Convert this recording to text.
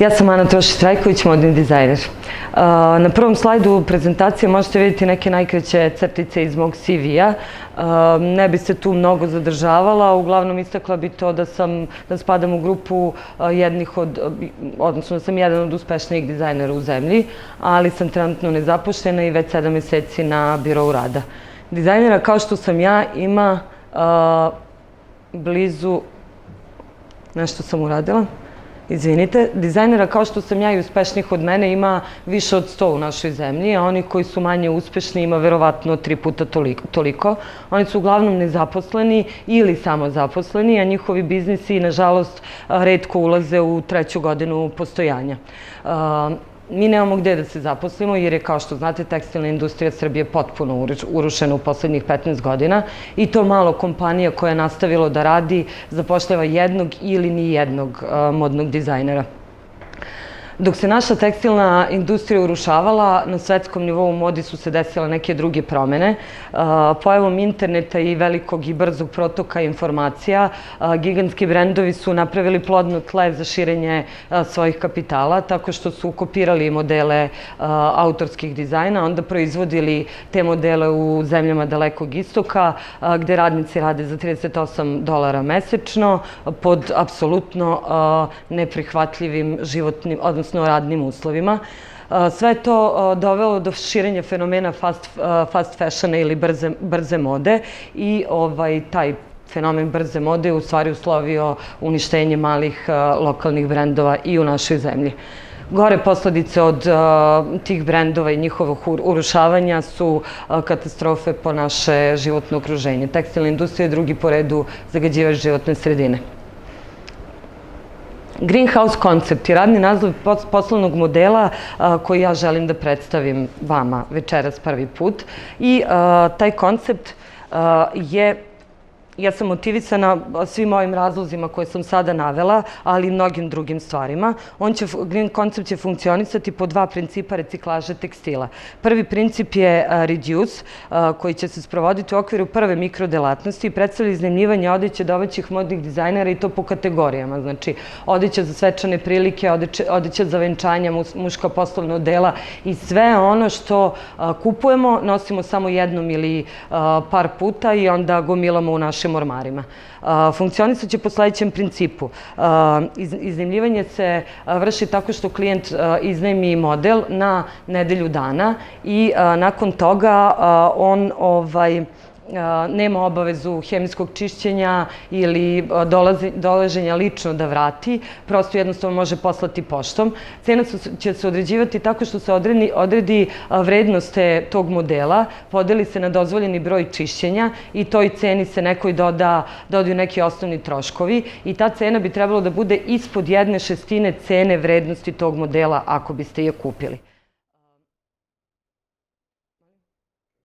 Ja sam Ana Trošić-Trajković, modni dizajner. Na prvom slajdu prezentacije možete vidjeti neke najkraće crtice iz mog CV-a. Ne bi se tu mnogo zadržavala, uglavnom istakla bi to da spadam u grupu odnosno da sam jedan od uspešnijih dizajnera u zemlji, ali sam trenutno nezaposlena i već 7 meseci na birovu rada. Dizajnera kao što sam ja ima blizu... Nešto sam uradila? Izvinite, dizajnera kao što sam ja i uspešnih od mene ima više od 100 u našoj zemlji, a oni koji su manje uspešni ima verovatno 3 puta toliko. Oni su uglavnom nezaposleni ili samozaposleni, a njihovi biznisi, nažalost, retko ulaze u 3. godinu postojanja. Mi nemamo gde da se zaposlimo jer je, kao što znate, tekstilna industrija Srbije potpuno urušena u poslednjih 15 godina i to malo kompanija koja je nastavilo da radi zapošljava jednog ili ni jednog modnog dizajnera. Dok se naša tekstilna industrija urušavala, na svetskom nivou u modi su se desile neke druge promene. Pojavom interneta i velikog i brzog protoka informacija, gigantski brendovi su napravili plodno tle za širenje svojih kapitala, tako što su kopirali modele autorskih dizajna, onda proizvodili te modele u zemljama Dalekog istoka, gde radnici rade za $38 mesečno, pod apsolutno neprihvatljivim životnim, odnosno radnim uslovima. Sve je to dovelo do širenja fenomena fast fashiona ili brze mode i taj fenomen brze mode je u stvari uslovio uništenje malih lokalnih brendova i u našoj zemlji. Gore posledice od tih brendova i njihovog urušavanja su katastrofe po naše životno okruženje. Tekstilna industrija je drugi po redu zagađivač životne sredine. Greenhouse koncept je radni naziv poslovnog modela koji ja želim da predstavim vama večeras prvi put. I taj koncept je... Ja sam motivisana svim ovim razlozima koje sam sada navela, ali i mnogim drugim stvarima. Green koncept će funkcionisati po 2 principa reciklaže tekstila. Prvi princip je reduce, koji će se sprovoditi u okviru prve mikrodelatnosti i predstavlja iznajmljivanje odeće domaćih modnih dizajnera i to po kategorijama. Znači, odeća za svečane prilike, odeća za venčanja, muška poslovna odela i sve ono što kupujemo, nosimo samo jednom ili par puta i onda gomilamo u našim ormarima. Funkcionisat će po sledećem principu. Iznajmljivanje se vrši tako što klijent iznajmi model na nedelju dana i nakon toga on nema obavezu hemijskog čišćenja ili dolaženja lično da vrati, prosto jednostavno može poslati poštom. Cena će se određivati tako što se odredi vrednost tog modela, podeli se na dozvoljeni broj čišćenja i toj ceni se nekoj dodaju neki osnovni troškovi i ta cena bi trebalo da bude ispod 1/6 cene vrednosti tog modela ako biste je kupili.